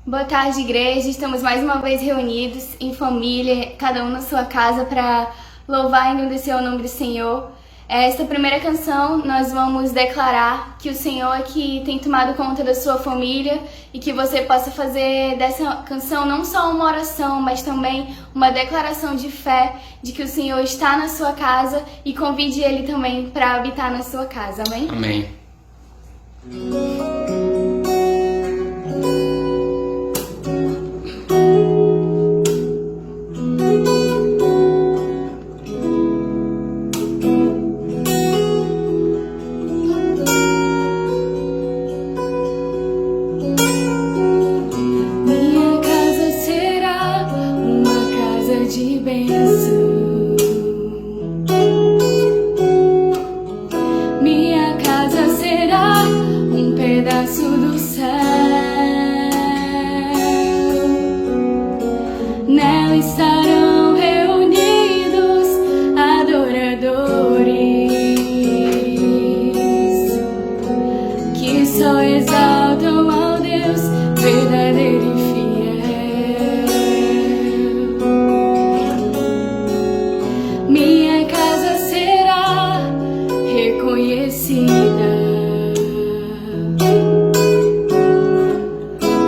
Boa tarde, igreja. Estamos mais uma vez reunidos em família, cada um na sua casa, para louvar e engrandecer o nome do Senhor. Esta primeira canção nós vamos declarar que o Senhor é que tem tomado conta da sua família e que você possa fazer dessa canção não só uma oração, mas também uma declaração de fé de que o Senhor está na sua casa e convide Ele também para habitar na sua casa. Amém? Amém. De bênção, minha casa será um pedaço do céu, nela estarão reunidos adoradores que só exaltam ao Deus verdadeiro e fiel. Minha casa será reconhecida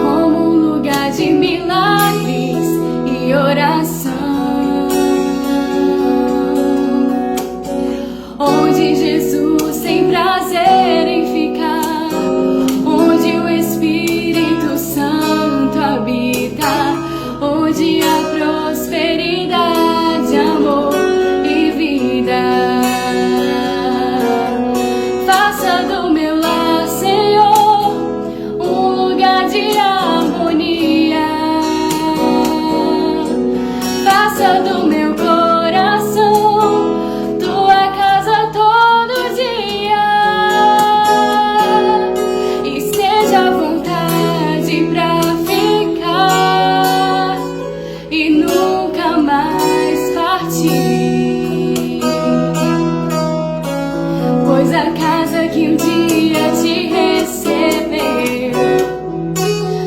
como um lugar de milagres e oração, onde Jesus tem prazer em ficar, onde o Espírito Santo habita, onde há prosperidade, amor. Faça do meu lar, Senhor, um lugar de harmonia. Faça do meu coração tua casa todo dia. Esteja à vontade pra ficar e nunca mais partir. Pois a casa que um dia te recebeu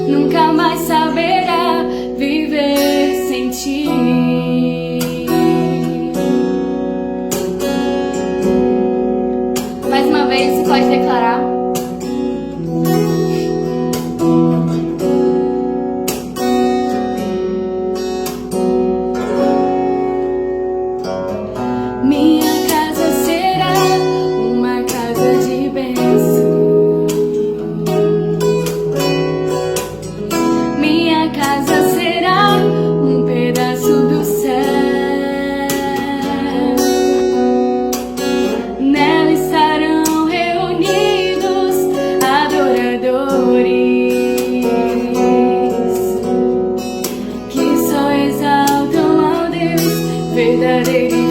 nunca mais saberá viver sem ti. Mais uma vez, você pode declarar. Minha casa será uma casa de bênção. Minha casa será um pedaço do céu. Nela estarão reunidos adoradores que só exaltam ao Deus verdadeiro e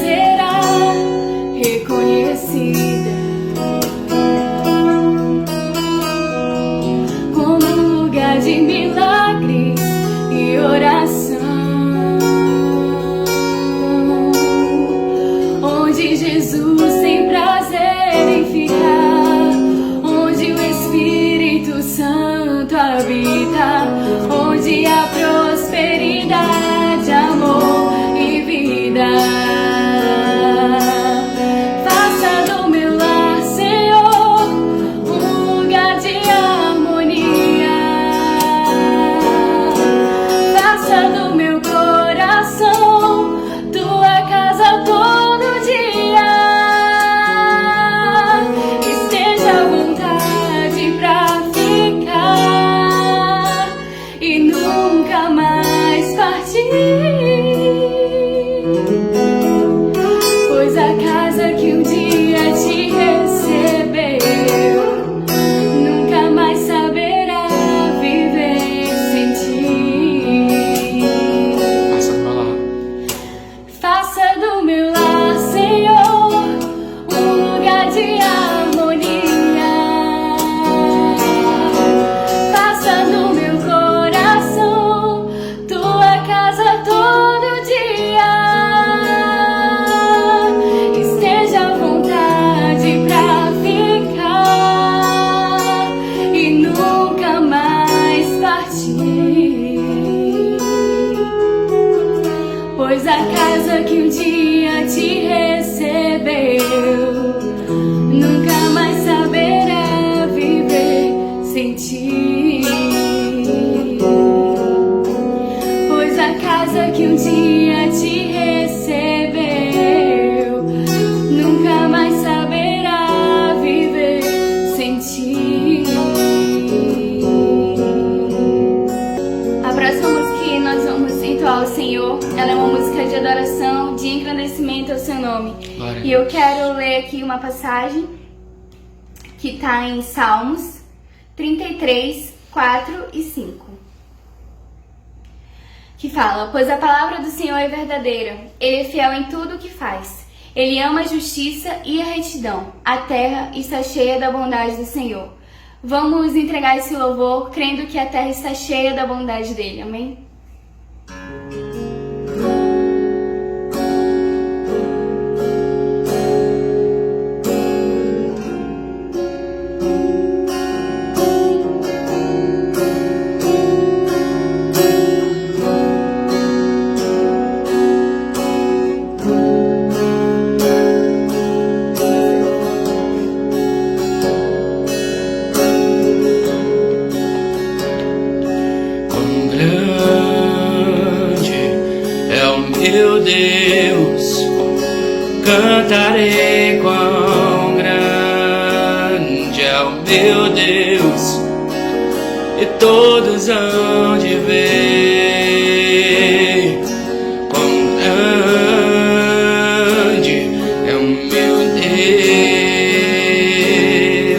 será reconhecida como um lugar de milagres e oração, onde Jesus tem prazer em ficar, onde o Espírito Santo habita, onde há prosperidade, amor e vida. Pois a casa que um dia te recebeu nunca mais saberá viver sem ti. pois a casa que um dia te recebeu nunca mais saberá viver sem ti. Pois a casa que um dia te recebeu nunca mais saberá viver sem ti. A próxima música que nós vamos entoar ao Senhor, ela é uma música de adoração, de engrandecimento ao seu nome. Glória. E eu quero ler aqui uma passagem que está em Salmos 33, 4 e 5. Que fala: pois a palavra do Senhor é verdadeira, Ele é fiel em tudo o que faz. Ele ama a justiça e a retidão. A terra está cheia da bondade do Senhor. Vamos entregar esse louvor crendo que a terra está cheia da bondade dele. Amém? Meu Deus, cantarei quão grande é o meu Deus, e todos hão de ver quão grande é o meu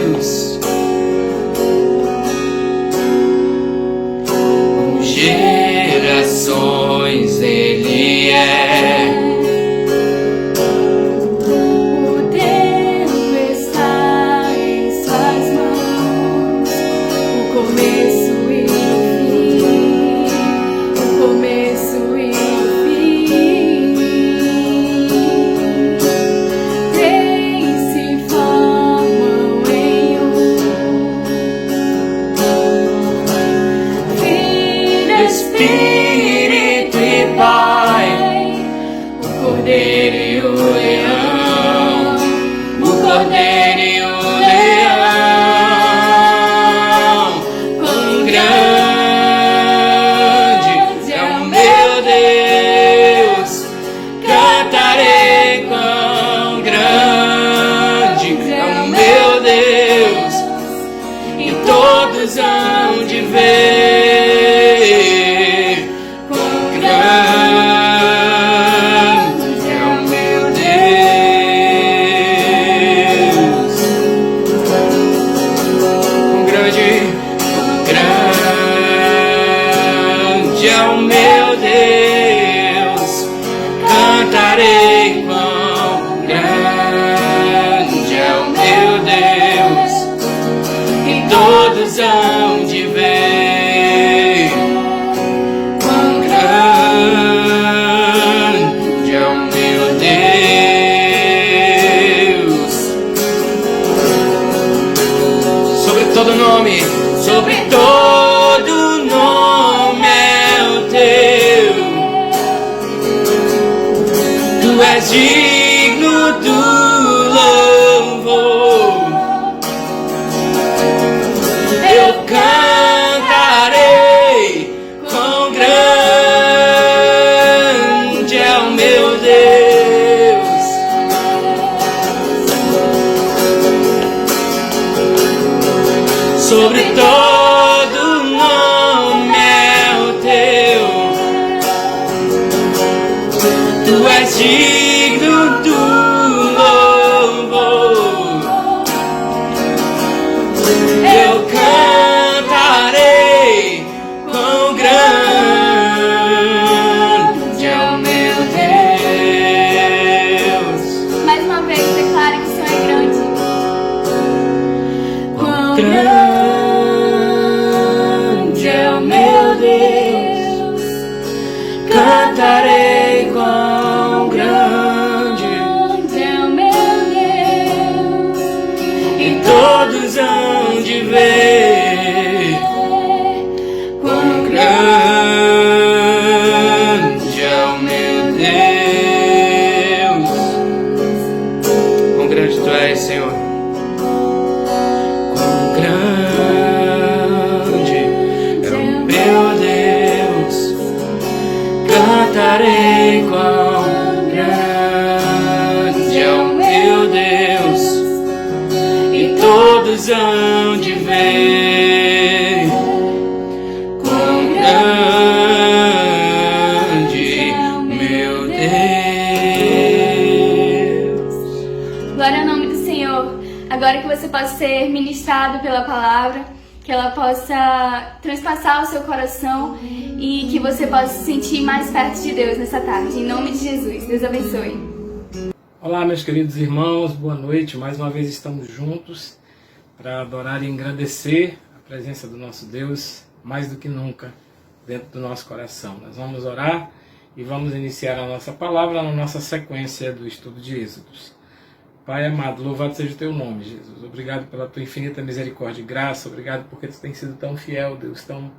Deus. Com gerações Ele é. O tempo está em suas mãos, o começo e o fim, o começo e o fim. Três se formam em um. Filho, Espírito e Pai, o Cordeiro e o Leão, o Cordeiro e o Leão. Quão grande é o meu Deus, cantarei quão grande é o meu Deus, e todos hão de ver quão grande é o meu Deus. Quão grande é o meu Deus, cantarei quão grande é o meu Deus, e todos hão de ver quão grande é o meu Deus. Sobre todo nome é o teu. Tu és digno do louvor. Eu cantarei quão grande é o meu Deus. Sobre todo nome é o teu. Tu és digno do louvor. Eu cantarei quão grande é o meu Deus. mais uma vez declara que o Senhor é grande. Quão Grande é o meu Deus, cantarei quão grande Deus. Quão grande tu és, Senhor. Quão grande é o meu Deus. Cantarei quão grande é o meu Deus. E todos hão de ver quão grande meu Deus. Glória ao nome do Senhor. Agora que você possa ser ministrado pela palavra, que ela possa transpassar o seu coração e que você possa se sentir mais perto de Deus nessa tarde. Em nome de Jesus, Deus abençoe. Olá, meus queridos irmãos, boa noite. Mais uma vez estamos juntos para adorar e engrandecer a presença do nosso Deus mais do que nunca dentro do nosso coração. Nós vamos orar e vamos iniciar a nossa palavra na nossa sequência do estudo de Êxodos. Pai amado, louvado seja o teu nome, Jesus. Obrigado pela tua infinita misericórdia e graça. Obrigado porque tu tens sido tão fiel, Deus, tão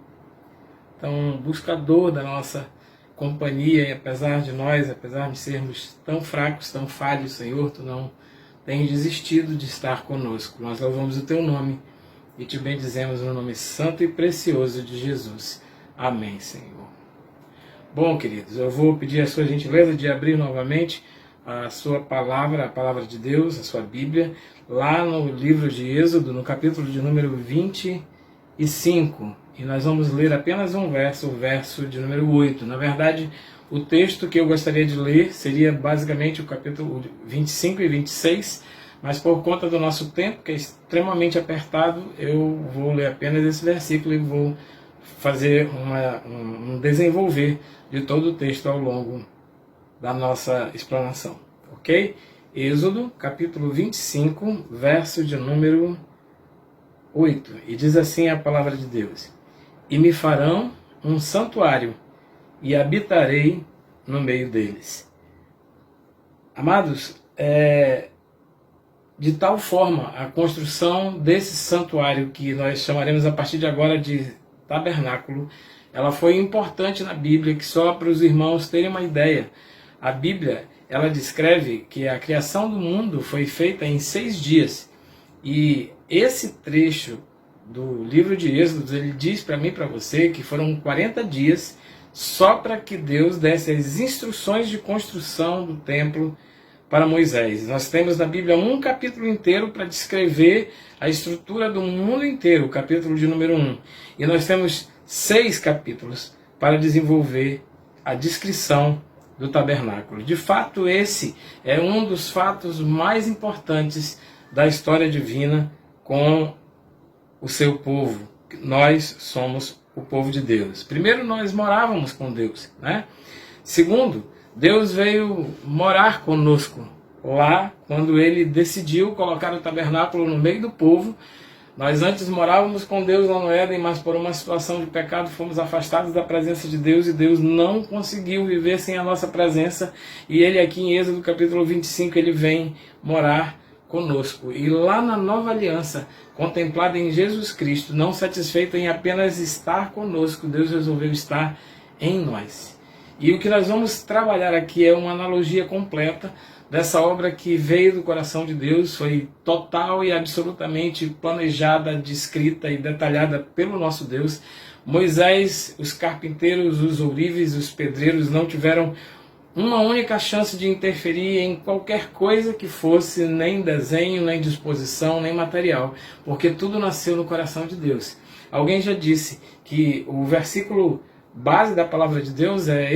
buscador da nossa companhia. E apesar de nós, apesar de sermos tão fracos, tão falhos, Senhor, tu não tens desistido de estar conosco. Nós louvamos o teu nome e te bendizemos no nome santo e precioso de Jesus. Amém, Senhor. Bom, queridos, eu vou pedir a sua gentileza de abrir novamente a sua palavra, a palavra de Deus, a sua Bíblia, lá no livro de Êxodo, no capítulo de número 25. E nós vamos ler apenas um verso, o verso de número 8. Na verdade, o texto que eu gostaria de ler seria basicamente o capítulo 25 e 26, mas por conta do nosso tempo, que é extremamente apertado, eu vou ler apenas esse versículo e vou fazer um desenvolver de todo o texto ao longo da nossa explanação, ok? Êxodo, capítulo 25, verso de número 8. E diz assim a palavra de Deus: E me farão um santuário, e habitarei no meio deles. Amados, de tal forma a construção desse santuário, que nós chamaremos a partir de agora de tabernáculo, ela foi importante na Bíblia, que só para os irmãos terem uma ideia. A Bíblia, ela descreve que a criação do mundo foi feita em 6 dias. E esse trecho do livro de Êxodo, ele diz para mim e para você que foram 40 dias só para que Deus desse as instruções de construção do templo para Moisés. Nós temos na Bíblia um capítulo inteiro para descrever a estrutura do mundo inteiro, o capítulo de número 1. E nós temos 6 capítulos para desenvolver a descrição do tabernáculo. De fato, esse é um dos fatos mais importantes da história divina com o seu povo. Nós somos o povo de Deus. Primeiro, nós morávamos com Deus, né? Segundo, Deus veio morar conosco lá quando ele decidiu colocar o tabernáculo no meio do povo. Nós antes morávamos com Deus lá no Éden, mas por uma situação de pecado fomos afastados da presença de Deus e Deus não conseguiu viver sem a nossa presença. E ele aqui em Êxodo capítulo 25, ele vem morar conosco. E lá na nova aliança, contemplada em Jesus Cristo, não satisfeito em apenas estar conosco, Deus resolveu estar em nós. E o que nós vamos trabalhar aqui é uma analogia completa dessa obra que veio do coração de Deus, foi total e absolutamente planejada, descrita e detalhada pelo nosso Deus. Moisés, os carpinteiros, os ourives, os pedreiros não tiveram uma única chance de interferir em qualquer coisa que fosse, nem desenho, nem disposição, nem material, porque tudo nasceu no coração de Deus. Alguém já disse que o versículo base da palavra de Deus é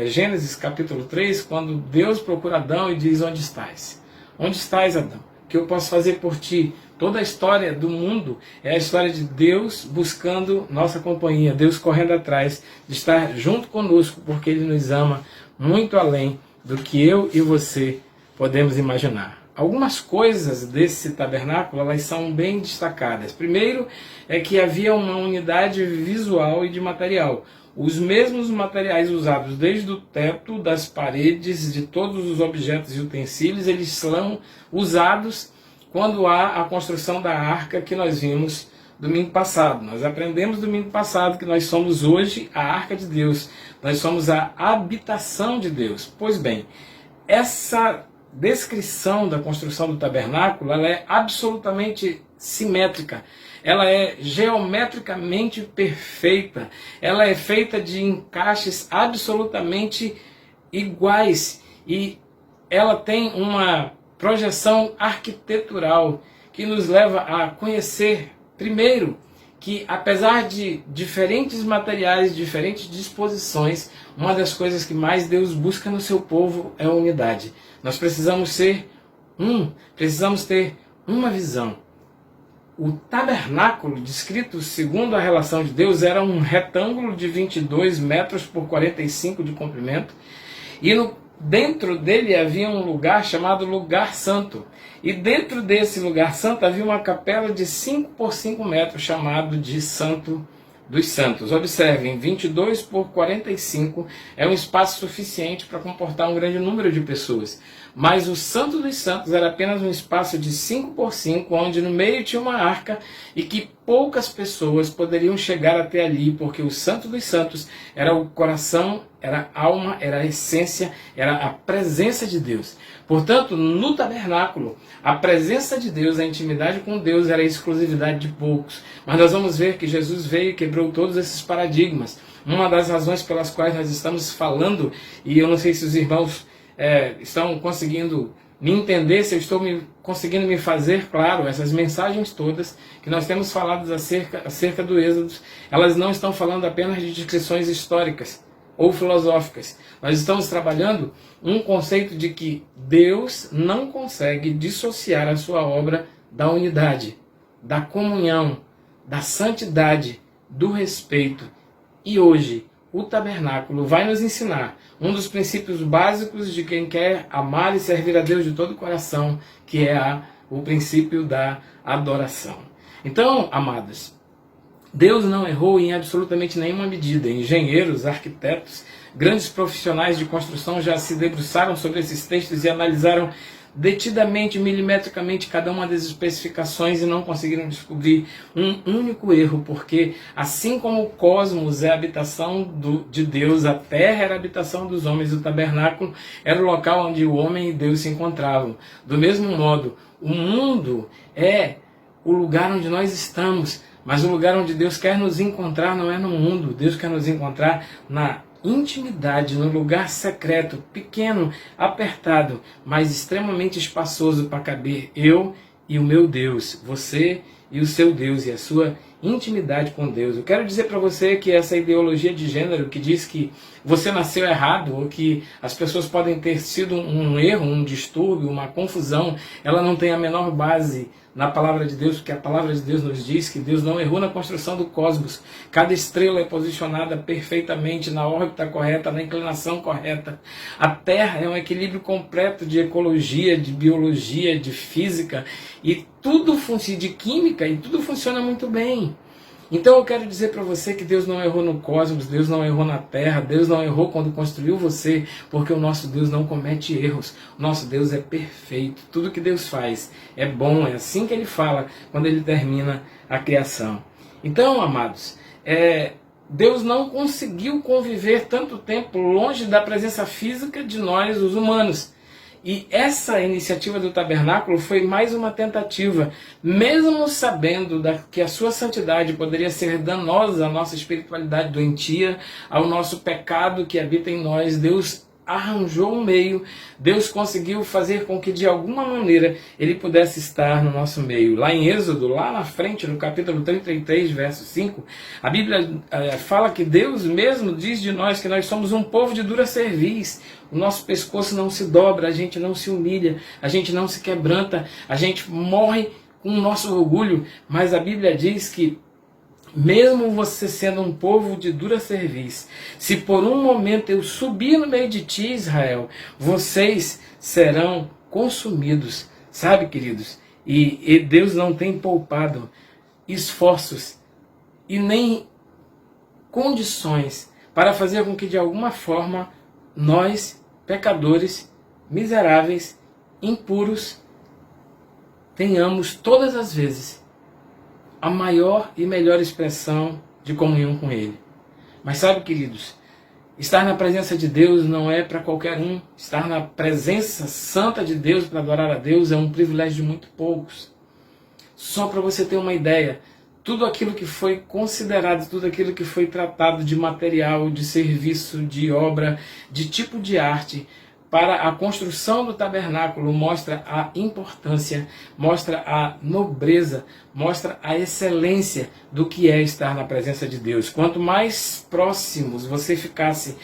Gênesis capítulo 3, quando Deus procura Adão e diz: onde estás? Onde estás, Adão? O que eu posso fazer por ti? Toda a história do mundo é a história de Deus buscando nossa companhia, Deus correndo atrás de estar junto conosco, porque Ele nos ama muito além do que eu e você podemos imaginar. Algumas coisas desse tabernáculo, elas são bem destacadas. Primeiro é que havia uma unidade visual e de material. Os mesmos materiais usados desde o teto, das paredes, de todos os objetos e utensílios, eles são usados quando há a construção da arca que nós vimos domingo passado. Nós aprendemos domingo passado que nós somos hoje a arca de Deus. Nós somos a habitação de Deus. Pois bem, essa descrição da construção do tabernáculo, ela é absolutamente simétrica. Ela é geometricamente perfeita. Ela é feita de encaixes absolutamente iguais. E ela tem uma projeção arquitetural que nos leva a conhecer, primeiro, que apesar de diferentes materiais, diferentes disposições, uma das coisas que mais Deus busca no seu povo é a unidade. Nós precisamos ser precisamos ter uma visão. O tabernáculo, descrito segundo a relação de Deus, era um retângulo de 22 metros por 45 de comprimento, e dentro dele havia um lugar chamado Lugar Santo. E dentro desse Lugar Santo havia uma capela de 5 por 5 metros, chamado de Santo dos Santos. Observem, 22 por 45 é um espaço suficiente para comportar um grande número de pessoas. Mas o Santo dos Santos era apenas um espaço de 5 por 5, onde no meio tinha uma arca e que poucas pessoas poderiam chegar até ali, porque o Santo dos Santos era o coração, era a alma, era a essência, era a presença de Deus. Portanto, no tabernáculo, a presença de Deus, a intimidade com Deus era a exclusividade de poucos. Mas nós vamos ver que Jesus veio e quebrou todos esses paradigmas. Uma das razões pelas quais nós estamos falando, e eu não sei se os irmãos estão conseguindo me entender, se eu estou conseguindo me fazer claro, essas mensagens todas que nós temos falado acerca do Êxodo, elas não estão falando apenas de descrições históricas ou filosóficas. Nós estamos trabalhando um conceito de que Deus não consegue dissociar a sua obra da unidade, da comunhão, da santidade, do respeito. E hoje, o tabernáculo vai nos ensinar um dos princípios básicos de quem quer amar e servir a Deus de todo o coração, que é o princípio da adoração. Então, amados, Deus não errou em absolutamente nenhuma medida. Engenheiros, arquitetos, grandes profissionais de construção já se debruçaram sobre esses textos e analisaram detidamente, milimetricamente, cada uma das especificações e não conseguiram descobrir um único erro, porque assim como o cosmos é a habitação de Deus, a terra era a habitação dos homens, o tabernáculo era o local onde o homem e Deus se encontravam. Do mesmo modo, o mundo é o lugar onde nós estamos, mas o lugar onde Deus quer nos encontrar não é no mundo. Deus quer nos encontrar na intimidade, no lugar secreto, pequeno, apertado, mas extremamente espaçoso para caber eu e o meu Deus, você e o seu Deus e a sua intimidade com Deus. Eu quero dizer para você que essa ideologia de gênero que diz que você nasceu errado ou que as pessoas podem ter sido um erro, um distúrbio, uma confusão, ela não tem a menor base na palavra de Deus, porque a palavra de Deus nos diz que Deus não errou na construção do cosmos. Cada estrela é posicionada perfeitamente na órbita correta, na inclinação correta. A Terra é um equilíbrio completo de ecologia, de biologia, de física e tudo funciona, de química, e tudo funciona muito bem. Então eu quero dizer para você que Deus não errou no cosmos, Deus não errou na terra, Deus não errou quando construiu você, porque o nosso Deus não comete erros, o nosso Deus é perfeito, tudo que Deus faz é bom, é assim que Ele fala quando Ele termina a criação. Então, amados, Deus não conseguiu conviver tanto tempo longe da presença física de nós, os humanos. E essa iniciativa do tabernáculo foi mais uma tentativa, mesmo sabendo que a sua santidade poderia ser danosa à nossa espiritualidade doentia, ao nosso pecado que habita em nós. Deus arranjou um meio, Deus conseguiu fazer com que de alguma maneira Ele pudesse estar no nosso meio. Lá em Êxodo, lá na frente, no capítulo 33, verso 5, a Bíblia fala que Deus mesmo diz de nós que nós somos um povo de dura cerviz. O nosso pescoço não se dobra, a gente não se humilha, a gente não se quebranta, a gente morre com o nosso orgulho, mas a Bíblia diz que mesmo você sendo um povo de dura cerviz, se por um momento eu subir no meio de ti, Israel, vocês serão consumidos. Sabe, queridos? E Deus não tem poupado esforços e nem condições para fazer com que de alguma forma nós, pecadores, miseráveis, impuros, tenhamos todas as vezes a maior e melhor expressão de comunhão com Ele. Mas sabe, queridos, estar na presença de Deus não é para qualquer um. Estar na presença santa de Deus para adorar a Deus é um privilégio de muito poucos. Só para você ter uma ideia, tudo aquilo que foi considerado, tudo aquilo que foi tratado de material, de serviço, de obra, de tipo de arte, para a construção do tabernáculo mostra a importância, mostra a nobreza, mostra a excelência do que é estar na presença de Deus. Quanto mais próximos você ficasse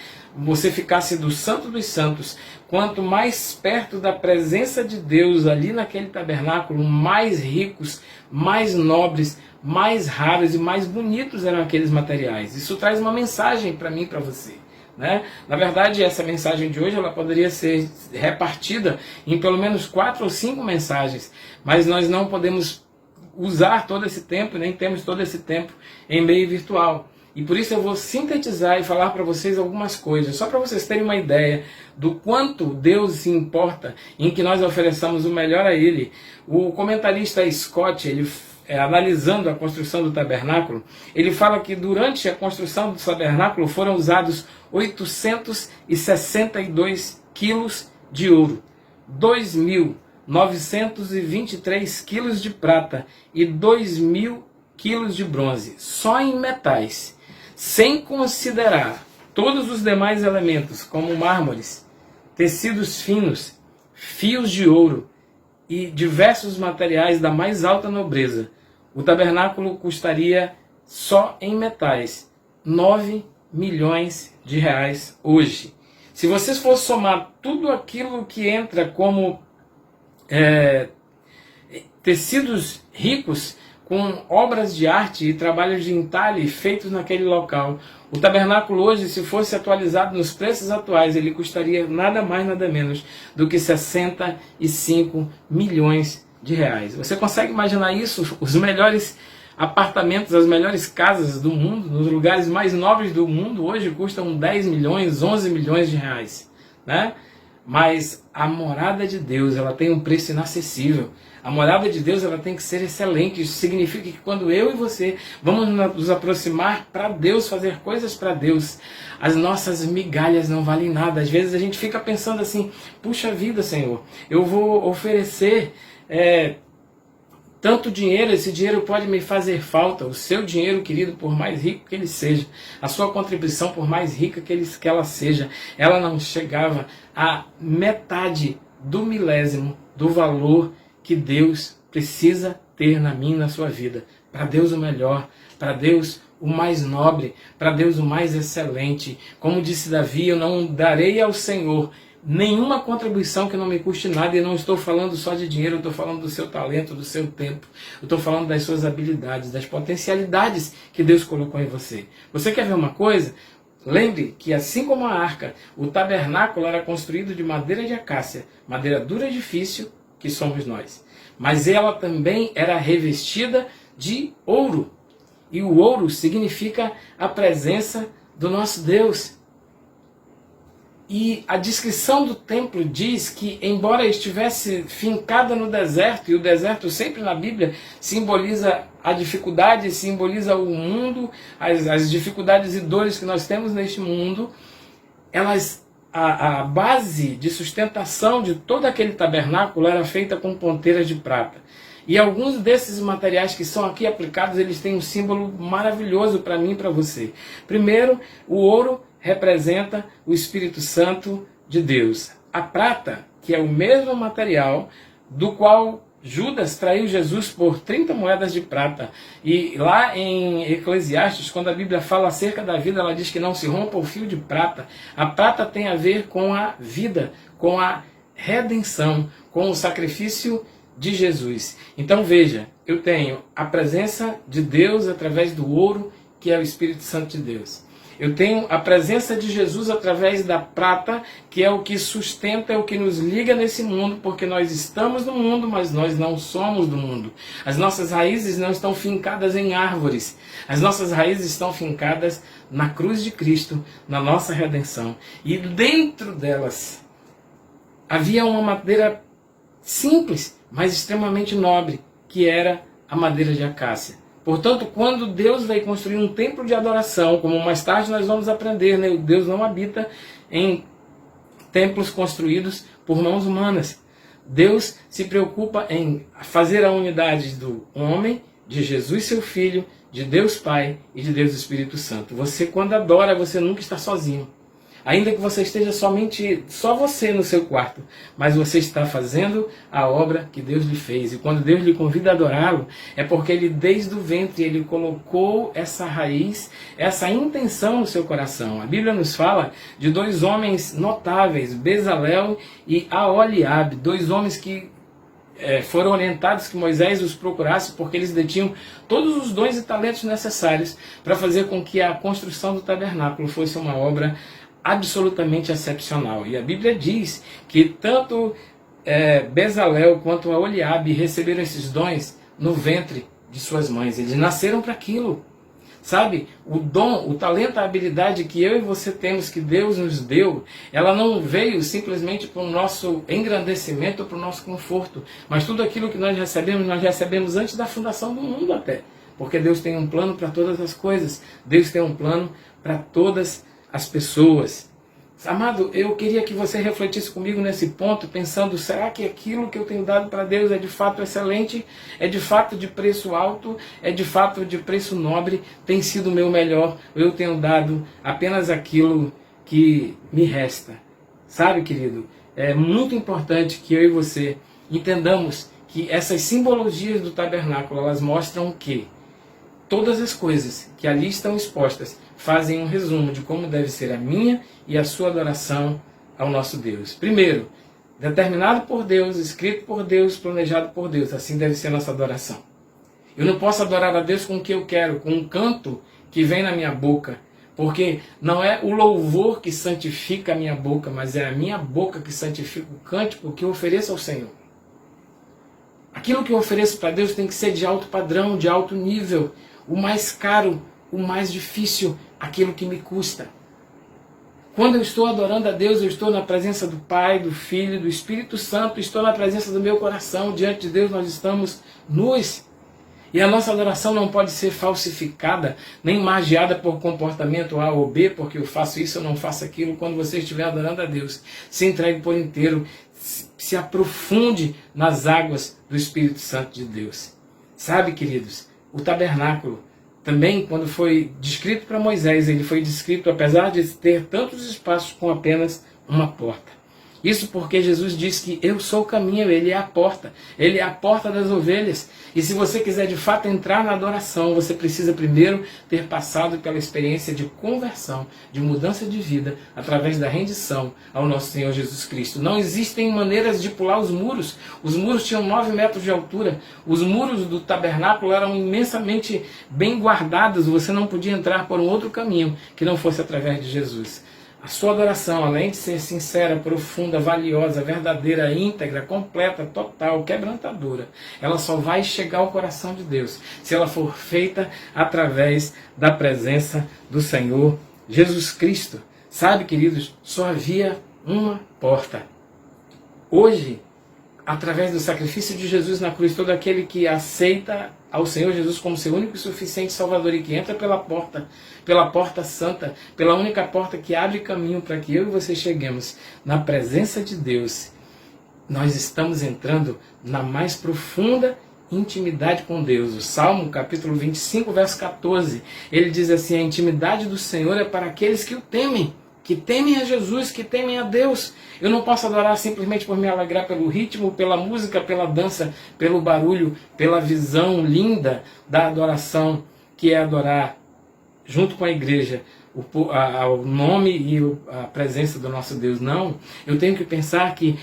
do Santo dos Santos, quanto mais perto da presença de Deus ali naquele tabernáculo, mais ricos, mais nobres, mais raros e mais bonitos eram aqueles materiais. Isso traz uma mensagem para mim e para você. Né? Na verdade, essa mensagem de hoje ela poderia ser repartida em pelo menos 4 ou 5 mensagens, mas nós não podemos usar todo esse tempo, nem temos todo esse tempo em meio virtual. E por isso eu vou sintetizar e falar para vocês algumas coisas, só para vocês terem uma ideia do quanto Deus se importa em que nós ofereçamos o melhor a Ele. O comentarista Scott, ele analisando a construção do tabernáculo, ele fala que durante a construção do tabernáculo foram usados 862 quilos de ouro, 2.923 quilos de prata e 2.000 quilos de bronze, só em metais, sem considerar todos os demais elementos, como mármores, tecidos finos, fios de ouro e diversos materiais da mais alta nobreza. O tabernáculo custaria, só em metais, 9 milhões de reais hoje. Se vocês for somar tudo aquilo que entra como tecidos ricos, com obras de arte e trabalhos de entalhe feitos naquele local, o tabernáculo hoje, se fosse atualizado nos preços atuais, ele custaria nada mais, nada menos do que 65 milhões de reais. Você consegue imaginar isso? Os melhores apartamentos, as melhores casas do mundo, nos lugares mais nobres do mundo, hoje custam 10 milhões, 11 milhões de reais, né? Mas a morada de Deus, ela tem um preço inacessível. A morada de Deus, ela tem que ser excelente. Isso significa que quando eu e você vamos nos aproximar para Deus, fazer coisas para Deus, as nossas migalhas não valem nada. Às vezes a gente fica pensando assim, puxa vida, Senhor, eu vou oferecer tanto dinheiro, esse dinheiro pode me fazer falta. O seu dinheiro, querido, por mais rico que ele seja, a sua contribuição, por mais rica que ela seja, ela não chegava a metade do milésimo do valor que Deus precisa ter na minha e na sua vida. Para Deus o melhor, para Deus o mais nobre, para Deus o mais excelente. Como disse Davi, eu não darei ao Senhor nenhuma contribuição que não me custe nada, e não estou falando só de dinheiro, eu estou falando do seu talento, do seu tempo, eu estou falando das suas habilidades, das potencialidades que Deus colocou em você. Você quer ver uma coisa? Lembre que assim como a arca, o tabernáculo era construído de madeira de acácia, madeira dura e difícil, que somos nós. Mas ela também era revestida de ouro. E o ouro significa a presença do nosso Deus. E a descrição do templo diz que, embora estivesse fincada no deserto, e o deserto sempre na Bíblia simboliza a dificuldade, simboliza o mundo, as dificuldades e dores que nós temos neste mundo, a base de sustentação de todo aquele tabernáculo era feita com ponteiras de prata. E alguns desses materiais que são aqui aplicados, eles têm um símbolo maravilhoso para mim e para você. Primeiro, o ouro representa o Espírito Santo de Deus. A prata, que é o mesmo material do qual Judas traiu Jesus por 30 moedas de prata. E lá em Eclesiastes, quando a Bíblia fala acerca da vida, ela diz que não se rompa o fio de prata. A prata tem a ver com a vida, com a redenção, com o sacrifício de Jesus. Então veja, eu tenho a presença de Deus através do ouro, que é o Espírito Santo de Deus. Eu tenho a presença de Jesus através da prata, que é o que sustenta, é o que nos liga nesse mundo, porque nós estamos no mundo, mas nós não somos do mundo. As nossas raízes não estão fincadas em árvores. As nossas raízes estão fincadas na cruz de Cristo, na nossa redenção. E dentro delas havia uma madeira simples, mas extremamente nobre, que era a madeira de acácia. Portanto, quando Deus vai construir um templo de adoração, como mais tarde nós vamos aprender, né? Deus não habita em templos construídos por mãos humanas. Deus se preocupa em fazer a unidade do homem, de Jesus seu Filho, de Deus Pai e de Deus Espírito Santo. Você, quando adora, você nunca está sozinho. Ainda que você esteja só você no seu quarto, mas você está fazendo a obra que Deus lhe fez. E quando Deus lhe convida a adorá-lo, é porque Ele, desde o ventre, Ele colocou essa raiz, essa intenção no seu coração. A Bíblia nos fala de dois homens notáveis, Bezalel e Aholiabe, dois homens que foram orientados que Moisés os procurasse porque eles detinham todos os dons e talentos necessários para fazer com que a construção do tabernáculo fosse uma obra absolutamente excepcional. E a Bíblia diz que tanto Bezalel quanto Aholiabe receberam esses dons no ventre de suas mães. Eles nasceram para aquilo. Sabe, o dom, o talento, a habilidade que eu e você temos, que Deus nos deu, ela não veio simplesmente para o nosso engrandecimento ou para o nosso conforto, mas tudo aquilo que nós recebemos antes da fundação do mundo até. Porque Deus tem um plano para todas as coisas, Deus tem um plano para todas as pessoas. Amado, eu queria que você refletisse comigo nesse ponto, pensando, será que aquilo que eu tenho dado para Deus é de fato excelente? É de fato de preço alto? É de fato de preço nobre? Tem sido o meu melhor? Eu tenho dado apenas aquilo que me resta? Sabe, querido, é muito importante que eu e você entendamos que essas simbologias do tabernáculo, elas mostram o quê? Todas as coisas que ali estão expostas fazem um resumo de como deve ser a minha e a sua adoração ao nosso Deus. Primeiro, determinado por Deus, escrito por Deus, planejado por Deus. Assim deve ser a nossa adoração. Eu não posso adorar a Deus com o que eu quero, com um canto que vem na minha boca. Porque não é o louvor que santifica a minha boca, mas é a minha boca que santifica o cântico que eu ofereço ao Senhor. Aquilo que eu ofereço para Deus tem que ser de alto padrão, de alto nível. O mais caro, o mais difícil, aquilo que me custa. Quando eu estou adorando a Deus, eu estou na presença do Pai, do Filho, do Espírito Santo, estou na presença do meu coração. Diante de Deus nós estamos nus. E a nossa adoração não pode ser falsificada, nem magiada por comportamento A ou B, porque eu faço isso, eu não faço aquilo. Quando você estiver adorando a Deus, se entregue por inteiro, se aprofunde nas águas do Espírito Santo de Deus. Sabe, queridos, o tabernáculo, também, quando foi descrito para Moisés, ele foi descrito, apesar de ter tantos espaços, com apenas uma porta. Isso porque Jesus diz que eu sou o caminho, Ele é a porta das ovelhas. E se você quiser de fato entrar na adoração, você precisa primeiro ter passado pela experiência de conversão, de mudança de vida, através da rendição ao nosso Senhor Jesus Cristo. Não existem maneiras de pular os muros. Os muros tinham 9 metros de altura. Os muros do tabernáculo eram imensamente bem guardados. Você não podia entrar por um outro caminho que não fosse através de Jesus. A sua adoração, além de ser sincera, profunda, valiosa, verdadeira, íntegra, completa, total, quebrantadora, ela só vai chegar ao coração de Deus se ela for feita através da presença do Senhor Jesus Cristo. Sabe, queridos, só havia uma porta. Hoje, através do sacrifício de Jesus na cruz, todo aquele que aceita ao Senhor Jesus como seu único e suficiente Salvador e que entra pela porta santa, pela única porta que abre caminho para que eu e você cheguemos na presença de Deus, nós estamos entrando na mais profunda intimidade com Deus. O Salmo, capítulo 25, verso 14, ele diz assim: a intimidade do Senhor é para aqueles que o temem, que temem a Jesus, que temem a Deus. Eu não posso adorar simplesmente por me alegrar pelo ritmo, pela música, pela dança, pelo barulho, pela visão linda da adoração, que é adorar junto com a igreja o nome e a presença do nosso Deus. Não, eu tenho que pensar que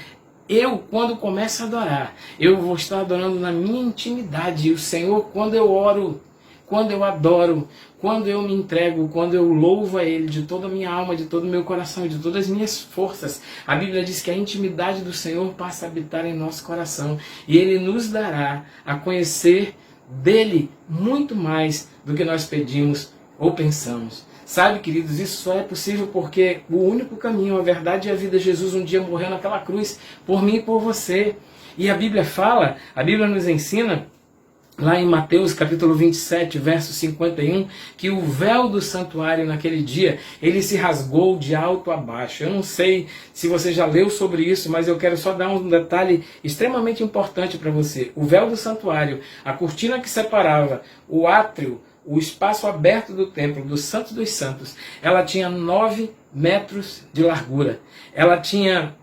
eu, quando começo a adorar, eu vou estar adorando na minha intimidade. E o Senhor, quando eu oro, quando eu adoro, quando eu me entrego, quando eu louvo a Ele de toda a minha alma, de todo o meu coração, de todas as minhas forças, a Bíblia diz que a intimidade do Senhor passa a habitar em nosso coração e Ele nos dará a conhecer dEle muito mais do que nós pedimos ou pensamos. Sabe, queridos, isso só é possível porque o único caminho, a verdade e a vida, Jesus um dia morreu naquela cruz por mim e por você. E a Bíblia fala, a Bíblia nos ensina lá em Mateus capítulo 27, verso 51, que o véu do santuário naquele dia, ele se rasgou de alto a baixo. Eu não sei se você já leu sobre isso, mas eu quero só dar um detalhe extremamente importante para você. O véu do santuário, a cortina que separava o átrio, o espaço aberto do templo, do Santo dos Santos, ela tinha 9 metros de largura. Ela tinha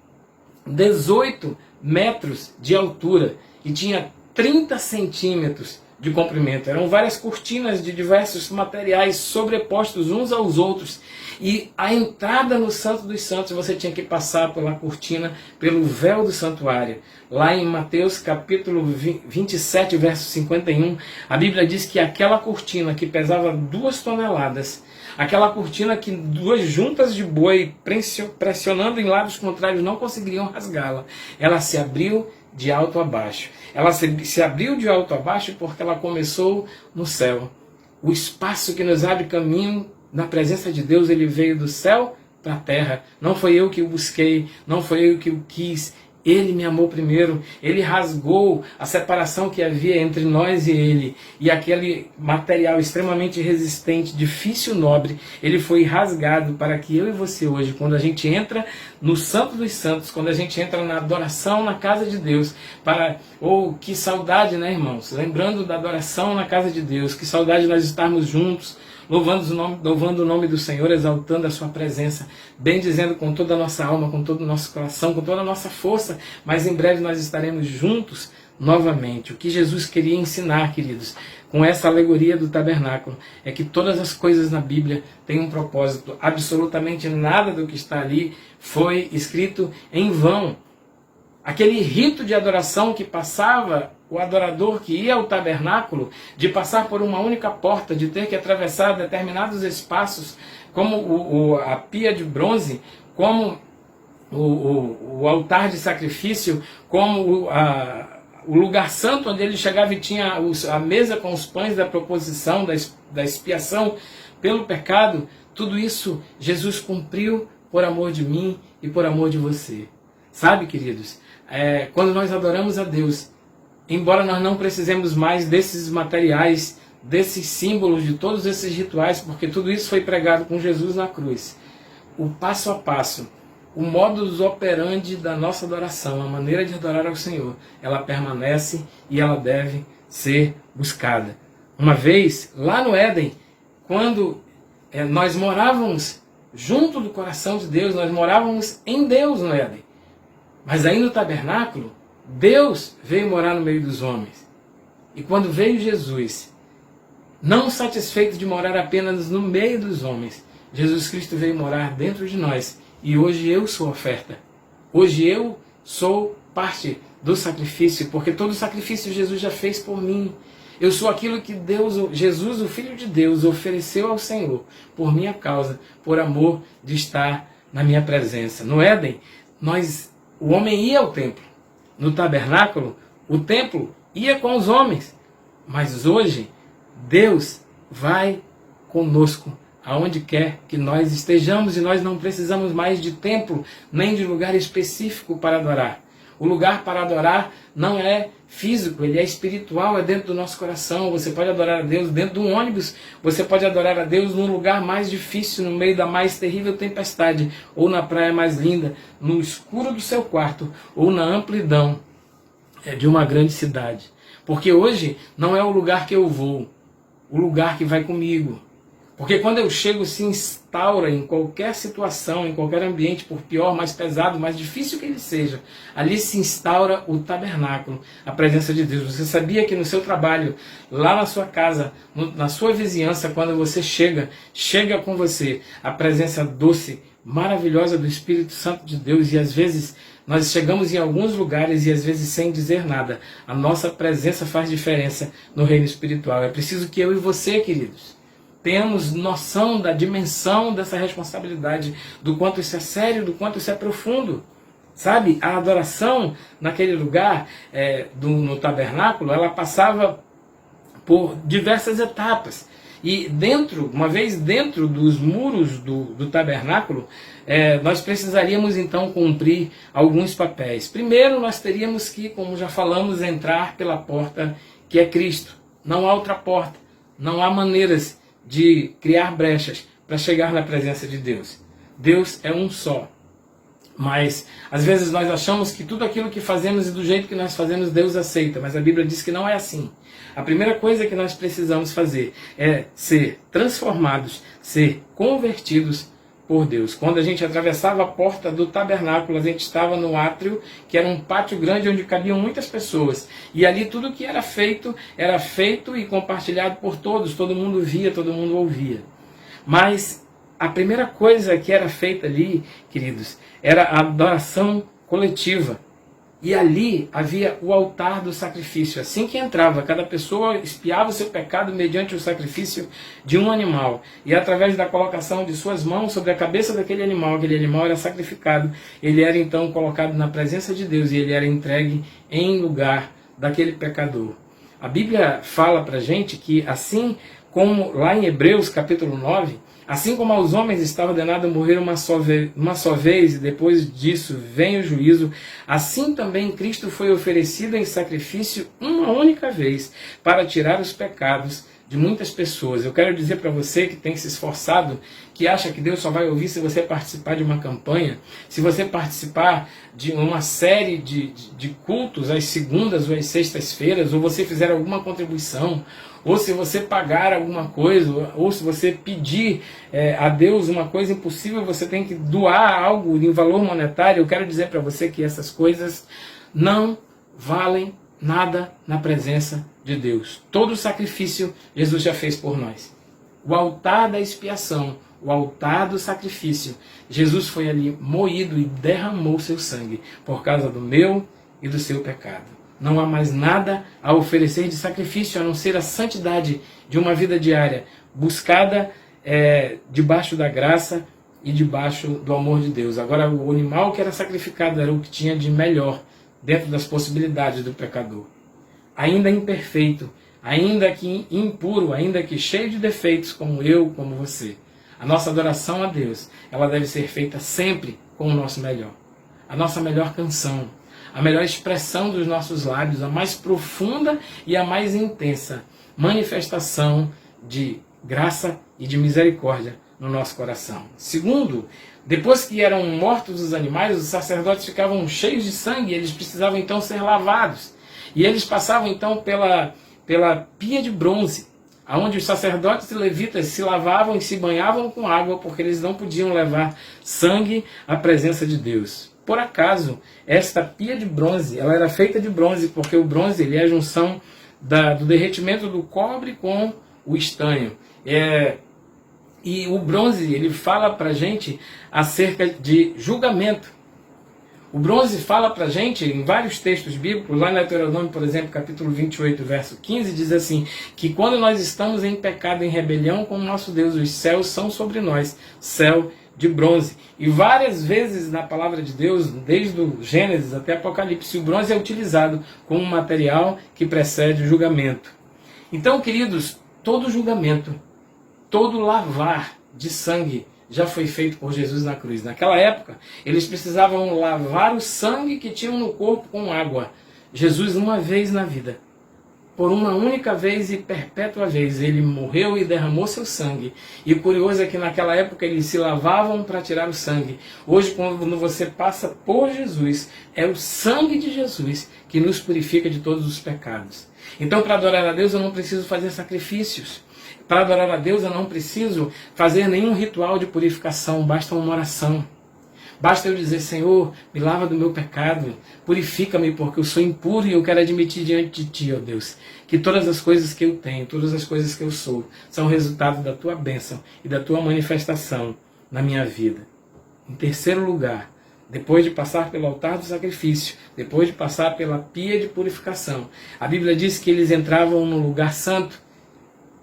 18 metros de altura e tinha 30 centímetros de comprimento. Eram várias cortinas de diversos materiais sobrepostos uns aos outros. E a entrada no Santo dos Santos você tinha que passar pela cortina, pelo véu do santuário. Lá em Mateus capítulo 27, verso 51, a Bíblia diz que aquela cortina que pesava 2 toneladas, aquela cortina que 2 juntas de boi pressionando em lados contrários não conseguiriam rasgá-la, ela se abriu de alto a baixo. Ela se abriu de alto a baixo porque ela começou no céu. O espaço que nos abre caminho na presença de Deus, ele veio do céu para a terra. Não foi eu que o busquei, não foi eu que o quis. Ele me amou primeiro. Ele rasgou a separação que havia entre nós e ele. E aquele material extremamente resistente, difícil, nobre, ele foi rasgado para que eu e você hoje, quando a gente entra no Santo dos Santos, quando a gente entra na adoração na casa de Deus, que saudade, né, irmãos? Lembrando da adoração na casa de Deus, que saudade nós estarmos juntos, louvando o nome do Senhor, exaltando a sua presença, bendizendo com toda a nossa alma, com todo o nosso coração, com toda a nossa força, mas em breve nós estaremos juntos novamente. O que Jesus queria ensinar, queridos, com essa alegoria do tabernáculo, é que todas as coisas na Bíblia têm um propósito. Absolutamente nada do que está ali foi escrito em vão. Aquele rito de adoração que passava o adorador que ia ao tabernáculo, de passar por uma única porta, de ter que atravessar determinados espaços, como a pia de bronze, como o altar de sacrifício, como o lugar santo onde ele chegava e tinha a mesa com os pães da proposição, da expiação pelo pecado. Tudo isso Jesus cumpriu por amor de mim e por amor de você. Sabe, queridos, quando nós adoramos a Deus, embora nós não precisemos mais desses materiais, desses símbolos, de todos esses rituais, porque tudo isso foi pregado com Jesus na cruz, o passo a passo, o modus operandi da nossa adoração, a maneira de adorar ao Senhor, ela permanece e ela deve ser buscada. Uma vez, lá no Éden, quando nós morávamos junto do coração de Deus, nós morávamos em Deus no Éden. Mas aí no tabernáculo, Deus veio morar no meio dos homens. E quando veio Jesus, não satisfeito de morar apenas no meio dos homens, Jesus Cristo veio morar dentro de nós. E hoje eu sou oferta. Hoje eu sou parte do sacrifício, porque todo o sacrifício Jesus já fez por mim. Eu sou aquilo que Jesus, o Filho de Deus, ofereceu ao Senhor por minha causa, por amor de estar na minha presença. No Éden, o homem ia ao templo. No tabernáculo, o templo ia com os homens. Mas hoje, Deus vai conosco aonde quer que nós estejamos, e nós não precisamos mais de templo, nem de lugar específico para adorar. O lugar para adorar não é físico, ele é espiritual, é dentro do nosso coração. Você pode adorar a Deus dentro de um ônibus, você pode adorar a Deus num lugar mais difícil, no meio da mais terrível tempestade, ou na praia mais linda, no escuro do seu quarto, ou na amplidão de uma grande cidade. Porque hoje não é o lugar que eu vou, o lugar que vai comigo. Porque quando eu chego, se instaura em qualquer situação, em qualquer ambiente, por pior, mais pesado, mais difícil que ele seja, ali se instaura o tabernáculo, a presença de Deus. Você sabia que no seu trabalho, lá na sua casa, na sua vizinhança, quando você chega com você a presença doce, maravilhosa do Espírito Santo de Deus, e às vezes nós chegamos em alguns lugares e às vezes sem dizer nada. A nossa presença faz diferença no reino espiritual. É preciso que eu e você, queridos, tenhamos noção da dimensão dessa responsabilidade, do quanto isso é sério, do quanto isso é profundo. Sabe, a adoração naquele lugar, no tabernáculo, ela passava por diversas etapas. E uma vez dentro dos muros do tabernáculo, nós precisaríamos então cumprir alguns papéis. Primeiro, nós teríamos que, como já falamos, entrar pela porta que é Cristo. Não há outra porta. Não há maneiras de criar brechas para chegar na presença de Deus. Deus é um só. Mas, às vezes, nós achamos que tudo aquilo que fazemos e do jeito que nós fazemos, Deus aceita. Mas a Bíblia diz que não é assim. A primeira coisa que nós precisamos fazer é ser transformados, ser convertidos por Deus. Quando a gente atravessava a porta do tabernáculo, a gente estava no átrio, que era um pátio grande onde cabiam muitas pessoas. E ali tudo que era feito e compartilhado por todos. Todo mundo via, todo mundo ouvia. Mas a primeira coisa que era feita ali, queridos, era a adoração coletiva. E ali havia o altar do sacrifício. Assim que entrava, cada pessoa espiava o seu pecado mediante o sacrifício de um animal. E através da colocação de suas mãos sobre a cabeça daquele animal, aquele animal era sacrificado. Ele era então colocado na presença de Deus e ele era entregue em lugar daquele pecador. A Bíblia fala pra gente que assim como lá em Hebreus capítulo 9, assim como aos homens está ordenado morrer uma só vez e depois disso vem o juízo, assim também Cristo foi oferecido em sacrifício uma única vez para tirar os pecados de muitas pessoas. Eu quero dizer para você que tem se esforçado, que acha que Deus só vai ouvir se você participar de uma campanha, se você participar de uma série de cultos às segundas ou às sextas-feiras, ou você fizer alguma contribuição, ou se você pagar alguma coisa, ou se você pedir a Deus uma coisa impossível, você tem que doar algo em valor monetário. Eu quero dizer para você que essas coisas não valem nada na presença de Deus. Todo o sacrifício Jesus já fez por nós. O altar da expiação, o altar do sacrifício, Jesus foi ali moído e derramou seu sangue por causa do meu e do seu pecado. Não há mais nada a oferecer de sacrifício a não ser a santidade de uma vida diária, buscada debaixo da graça e debaixo do amor de Deus. Agora, o animal que era sacrificado era o que tinha de melhor dentro das possibilidades do pecador. Ainda imperfeito, ainda que impuro, ainda que cheio de defeitos, como eu, como você. A nossa adoração a Deus, ela deve ser feita sempre com o nosso melhor. A nossa melhor canção, a melhor expressão dos nossos lábios, a mais profunda e a mais intensa manifestação de graça e de misericórdia no nosso coração. Segundo, depois que eram mortos os animais, os sacerdotes ficavam cheios de sangue, eles precisavam então ser lavados. E eles passavam então pela pia de bronze, onde os sacerdotes e levitas se lavavam e se banhavam com água, porque eles não podiam levar sangue à presença de Deus. Por acaso, esta pia de bronze, ela era feita de bronze, porque o bronze ele é a junção do derretimento do cobre com o estanho. E o bronze ele fala para a gente acerca de julgamento. O bronze fala para a gente, em vários textos bíblicos, lá no Deuteronômio, por exemplo, capítulo 28, verso 15, diz assim, que quando nós estamos em pecado, em rebelião com o nosso Deus, os céus são sobre nós, céu de bronze. E várias vezes na palavra de Deus, desde o Gênesis até Apocalipse, o bronze é utilizado como um material que precede o julgamento. Então, queridos, todo julgamento, todo lavar de sangue já foi feito por Jesus na cruz. Naquela época, eles precisavam lavar o sangue que tinham no corpo com água. Jesus, uma vez na vida, por uma única vez e perpétua vez, ele morreu e derramou seu sangue. E o curioso é que naquela época eles se lavavam para tirar o sangue. Hoje, quando você passa por Jesus, é o sangue de Jesus que nos purifica de todos os pecados. Então, para adorar a Deus, eu não preciso fazer sacrifícios. Para adorar a Deus, eu não preciso fazer nenhum ritual de purificação, basta uma oração. Basta eu dizer, Senhor, me lava do meu pecado, purifica-me porque eu sou impuro e eu quero admitir diante de Ti, ó Deus, que todas as coisas que eu tenho, todas as coisas que eu sou, são resultado da Tua bênção e da Tua manifestação na minha vida. Em terceiro lugar, depois de passar pelo altar do sacrifício, depois de passar pela pia de purificação, a Bíblia diz que eles entravam no lugar santo.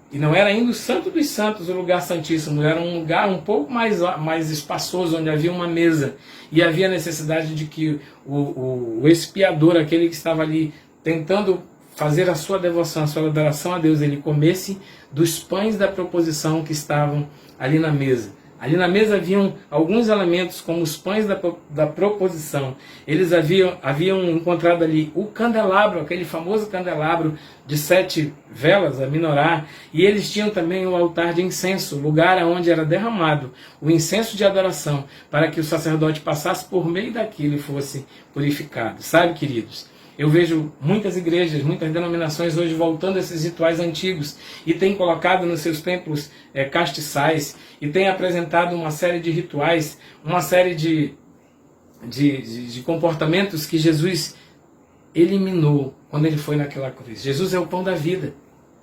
E não era ainda o Santo dos Santos, o lugar santíssimo, era um lugar um pouco mais espaçoso, onde havia uma mesa. E havia necessidade de que o expiador, aquele que estava ali tentando fazer a sua devoção, a sua adoração a Deus, ele comesse dos pães da proposição que estavam ali na mesa. Ali na mesa haviam alguns elementos, como os pães da proposição. Eles haviam encontrado ali o candelabro, aquele famoso candelabro de 7 velas, a menorá. E eles tinham também o altar de incenso, lugar onde era derramado o incenso de adoração, para que o sacerdote passasse por meio daquilo e fosse purificado. Sabe, queridos? Eu vejo muitas igrejas, muitas denominações hoje voltando a esses rituais antigos e têm colocado nos seus templos castiçais e têm apresentado uma série de rituais, uma série de comportamentos que Jesus eliminou quando ele foi naquela cruz. Jesus é o pão da vida.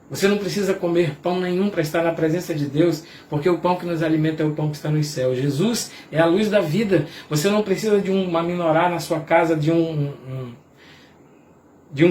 Você não precisa comer pão nenhum para estar na presença de Deus, porque o pão que nos alimenta é o pão que está nos céus. Jesus é a luz da vida. Você não precisa de uma menorá na sua casa, de um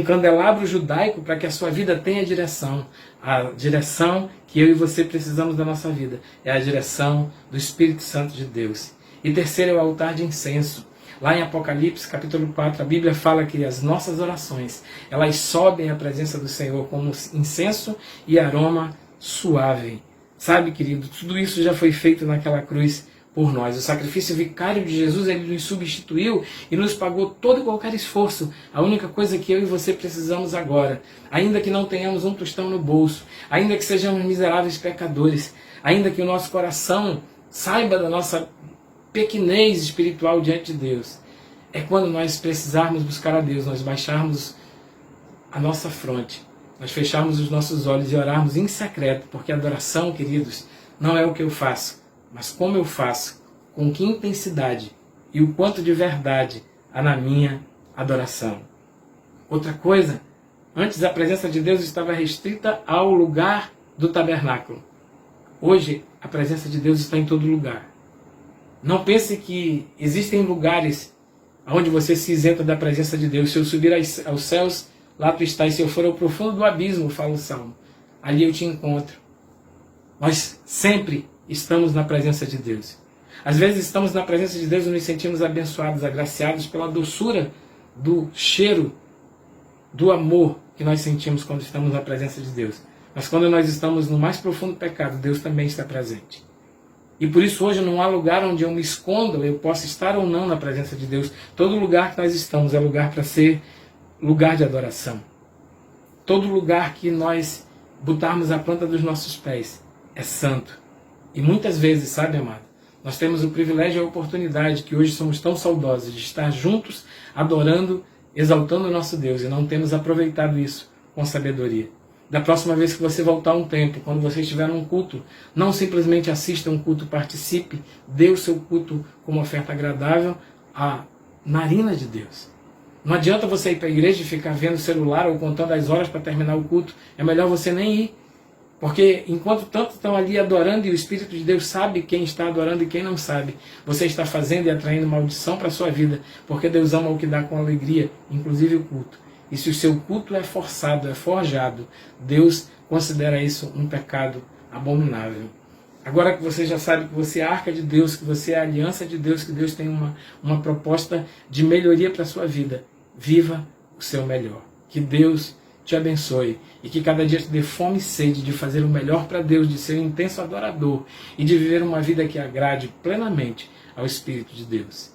candelabro judaico para que a sua vida tenha direção. A direção que eu e você precisamos da nossa vida é a direção do Espírito Santo de Deus. E terceiro é o altar de incenso. Lá em Apocalipse, capítulo 4, a Bíblia fala que as nossas orações, elas sobem à presença do Senhor como incenso e aroma suave. Sabe, querido, tudo isso já foi feito naquela cruz por nós. O sacrifício vicário de Jesus, ele nos substituiu e nos pagou todo e qualquer esforço. A única coisa que eu e você precisamos agora, ainda que não tenhamos um tostão no bolso, ainda que sejamos miseráveis pecadores, ainda que o nosso coração saiba da nossa pequenez espiritual diante de Deus, é quando nós precisarmos buscar a Deus, nós baixarmos a nossa fronte, nós fecharmos os nossos olhos e orarmos em secreto, porque a adoração, queridos, não é o que eu faço, mas como eu faço, com que intensidade e o quanto de verdade há na minha adoração. Outra coisa, antes a presença de Deus estava restrita ao lugar do tabernáculo. Hoje a presença de Deus está em todo lugar. Não pense que existem lugares onde você se isenta da presença de Deus. Se eu subir aos céus, lá tu estás. Se eu for ao profundo do abismo, fala o Salmo, ali eu te encontro. Nós sempre estamos na presença de Deus. Às vezes estamos na presença de Deus e nos sentimos abençoados, agraciados pela doçura do cheiro do amor que nós sentimos quando estamos na presença de Deus. Mas quando nós estamos no mais profundo pecado, Deus também está presente. E por isso hoje não há lugar onde eu me esconda, eu possa estar ou não na presença de Deus. Todo lugar que nós estamos é lugar para ser lugar de adoração. Todo lugar que nós botarmos a planta dos nossos pés é santo. E muitas vezes, sabe, amado, nós temos o privilégio e a oportunidade que hoje somos tão saudosos de estar juntos, adorando, exaltando o nosso Deus, e não temos aproveitado isso com sabedoria. Da próxima vez que você voltar a um templo, quando você estiver num culto, não simplesmente assista um culto, participe, dê o seu culto como oferta agradável à narina de Deus. Não adianta você ir para a igreja e ficar vendo o celular ou contando as horas para terminar o culto. É melhor você nem ir. Porque enquanto tantos estão ali adorando e o Espírito de Deus sabe quem está adorando e quem não sabe, você está fazendo e atraindo maldição para a sua vida, porque Deus ama o que dá com alegria, inclusive o culto. E se o seu culto é forçado, é forjado, Deus considera isso um pecado abominável. Agora que você já sabe que você é a arca de Deus, que você é a aliança de Deus, que Deus tem uma proposta de melhoria para a sua vida, viva o seu melhor. Que Deus te abençoe e que cada dia te dê fome e sede de fazer o melhor para Deus, de ser um intenso adorador e de viver uma vida que agrade plenamente ao Espírito de Deus.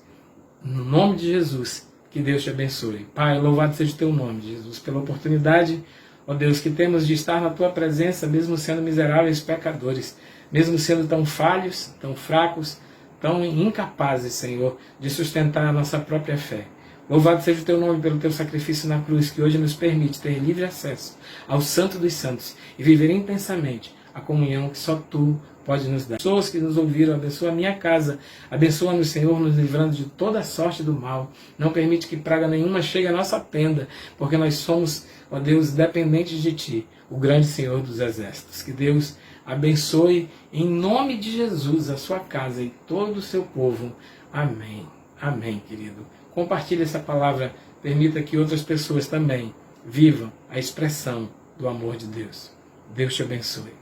No nome de Jesus, que Deus te abençoe. Pai, louvado seja o teu nome, Jesus, pela oportunidade, ó Deus, que temos de estar na tua presença, mesmo sendo miseráveis pecadores, mesmo sendo tão falhos, tão fracos, tão incapazes, Senhor, de sustentar a nossa própria fé. Louvado seja o teu nome pelo teu sacrifício na cruz, que hoje nos permite ter livre acesso ao Santo dos Santos e viver intensamente a comunhão que só tu pode nos dar. Pessoas que nos ouviram, abençoa a minha casa, abençoa-nos, Senhor, nos livrando de toda sorte do mal. Não permite que praga nenhuma chegue à nossa tenda, porque nós somos, ó Deus, dependentes de ti, o grande Senhor dos exércitos. Que Deus abençoe em nome de Jesus a sua casa e todo o seu povo. Amém. Amém, querido. Compartilhe essa palavra, permita que outras pessoas também vivam a expressão do amor de Deus. Deus te abençoe.